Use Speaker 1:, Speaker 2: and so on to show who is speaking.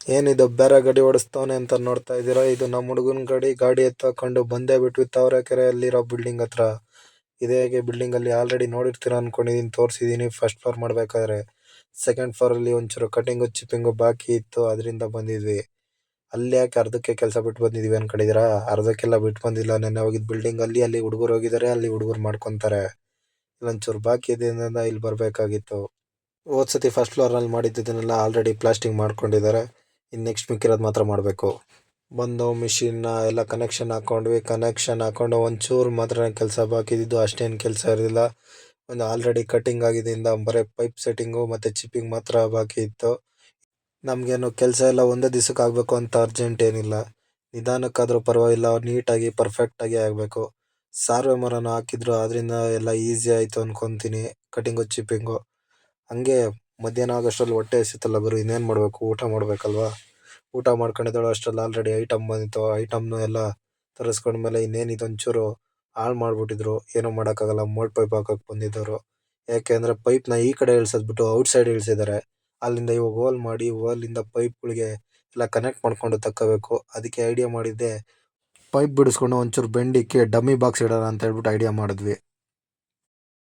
Speaker 1: ಏನಿದು ಬೇರೆ ಗಾಡಿ ಓಡಿಸ್ತವನೆ ಅಂತ ನೋಡ್ತಾ ಇದ್ದೀರಾ? ಇದು ನಮ್ಮ ಹುಡುಗನ ಗಾಡಿ. ಗಾಡಿ ಎತ್ತಾಕೊಂಡು ಬಂದೇ ಬಿಟ್ವಿ ತಾವರೆಕೆರೆಯಲ್ಲಿರೋ ಬಿಲ್ಡಿಂಗ್ ಹತ್ರ. ಇದೇ ಬಿಲ್ಡಿಂಗ್ ಅಲ್ಲಿ ಆಲ್ರೆಡಿ ನೋಡಿರ್ತೀರ ಅನ್ಕೊಂಡಿದೀನಿ, ತೋರಿಸಿದೀನಿ. ಫಸ್ಟ್ ಫ್ಲೋರ್ ಮಾಡ್ಬೇಕಾದ್ರೆ ಸೆಕೆಂಡ್ ಫ್ಲೋರ್ ಅಲ್ಲಿ ಒಂಚೂರು ಕಟಿಂಗು ಚಿಪ್ಪಿಂಗು ಬಾಕಿ ಇತ್ತು, ಅದರಿಂದ ಬಂದಿದ್ವಿ. ಅಲ್ಲಿ ಯಾಕೆ ಅರ್ಧಕ್ಕೆ ಕೆಲಸ ಬಿಟ್ಟು ಬಂದಿದೀವಿ ಅನ್ಕೊಂಡಿದೀರಾ? ಅರ್ಧಕ್ಕೆಲ್ಲ ಬಿಟ್ಟು ಬಂದಿಲ್ಲ. ನೆನ್ನೆ ಹೋಗಿದ್ ಬಿಲ್ಡಿಂಗ್ ಅಲ್ಲಿ ಹುಡುಗರು ಹೋಗಿದ್ದಾರೆ, ಅಲ್ಲಿ ಹುಡುಗರು ಮಾಡ್ಕೊಂತಾರೆ. ಇಲ್ಲೊಂಚೂರು ಬಾಕಿ ಇದರಿಂದ ಇಲ್ಲಿ ಬರಬೇಕಾಗಿತ್ತು. ಹೋದ್ಸತಿ ಫಸ್ಟ್ ಫ್ಲೋರಲ್ಲಿ ಮಾಡಿದ್ದನ್ನೆಲ್ಲ ಆಲ್ರೆಡಿ ಪ್ಲಾಸ್ಟಿಂಗ್ ಮಾಡ್ಕೊಂಡಿದ್ದಾರೆ. ಇನ್ನು ನೆಕ್ಸ್ಟ್ ಮಿಕ್ಕಿರೋದು ಮಾತ್ರ ಮಾಡಬೇಕು. ಬಂದು ಮಿಷಿನ್ನ ಎಲ್ಲ ಕನೆಕ್ಷನ್ ಹಾಕ್ಕೊಂಡ್ವಿ. ಕನೆಕ್ಷನ್ ಹಾಕೊಂಡು ಒಂಚೂರು ಮಾತ್ರ ಕೆಲಸ ಬಾಕಿ ಇದ್ದಿದ್ದು, ಅಷ್ಟೇನು ಕೆಲಸ ಇರಲಿಲ್ಲ. ಒಂದು ಆಲ್ರೆಡಿ ಕಟಿಂಗ್ ಆಗಿದ್ದರಿಂದ ಬರೀ ಪೈಪ್ ಸೆಟ್ಟಿಂಗು ಮತ್ತು ಚಿಪ್ಪಿಂಗ್ ಮಾತ್ರ ಬಾಕಿ ಇತ್ತು. ನಮಗೇನು ಕೆಲಸ ಎಲ್ಲ ಒಂದೇ ದಿವಸಕ್ಕೆ ಆಗಬೇಕು ಅಂತ ಅರ್ಜೆಂಟ್ ಏನಿಲ್ಲ. ನಿಧಾನಕ್ಕಾದರೂ ಪರವಾಗಿಲ್ಲ, ನೀಟಾಗಿ ಪರ್ಫೆಕ್ಟಾಗಿ ಆಗಬೇಕು. ಸಾರ್ವೆ ಮರನ ಹಾಕಿದ್ರು, ಅದರಿಂದ ಎಲ್ಲ ಈಸಿ ಆಯಿತು ಅನ್ಕೊತೀನಿ, ಕಟಿಂಗು ಚಿಪ್ಪಿಂಗು. ಹಂಗೆ ಮಧ್ಯಾಹ್ನ ಆಗೋಷ್ಟರಲ್ಲಿ ಹೊಟ್ಟೆ ಹಸಿತಲ್ಲ ಗುರು, ಇನ್ನೇನು ಮಾಡಬೇಕು? ಊಟ ಮಾಡಬೇಕಲ್ವಾ? ಊಟ ಮಾಡ್ಕೊಂಡಿದ್ದಾಳು ಅಷ್ಟರಲ್ಲಿ ಆಲ್ರೆಡಿ ಐಟಮ್ ಬಂದಿತ್ತು. ಐಟಮ್ನು ಎಲ್ಲ ತರಿಸ್ಕೊಂಡ್ಮೇಲೆ ಇನ್ನೇನು ಇದೊಂಚೂರು ಹಾಳು ಮಾಡಿಬಿಟ್ಟಿದ್ರು. ಏನೂ ಮಾಡೋಕ್ಕಾಗಲ್ಲ, ಮೋಟ್ ಪೈಪ್ ಹಾಕೋಕೆ ಬಂದಿದ್ದವರು. ಯಾಕೆಂದರೆ ಪೈಪ್ನ ಈ ಕಡೆ ಇಳಿಸೋದ್ಬಿಟ್ಟು ಔಟ್ ಸೈಡ್ ಇಳಿಸಿದ್ದಾರೆ. ಅಲ್ಲಿಂದ ಇವಾಗ ಹೋಲ್ ಮಾಡಿ ಹೋಲಿಂದ ಪೈಪ್ಗಳಿಗೆ ಎಲ್ಲ ಕನೆಕ್ಟ್ ಮಾಡ್ಕೊಂಡು ತಕ್ಕೋಬೇಕು. ಅದಕ್ಕೆ ಐಡಿಯಾ ಮಾಡಿದ್ದೆ, ಪೈಪ್ ಬಿಡಿಸ್ಕೊಂಡು ಒಂಚೂರು ಬೆಂಡಿಕ್ಕೆ ಡಮ್ಮಿ ಬಾಕ್ಸ್ ಇಡೋಣ ಅಂತ ಹೇಳ್ಬಿಟ್ಟು ಐಡಿಯಾ ಮಾಡಿದ್ವಿ.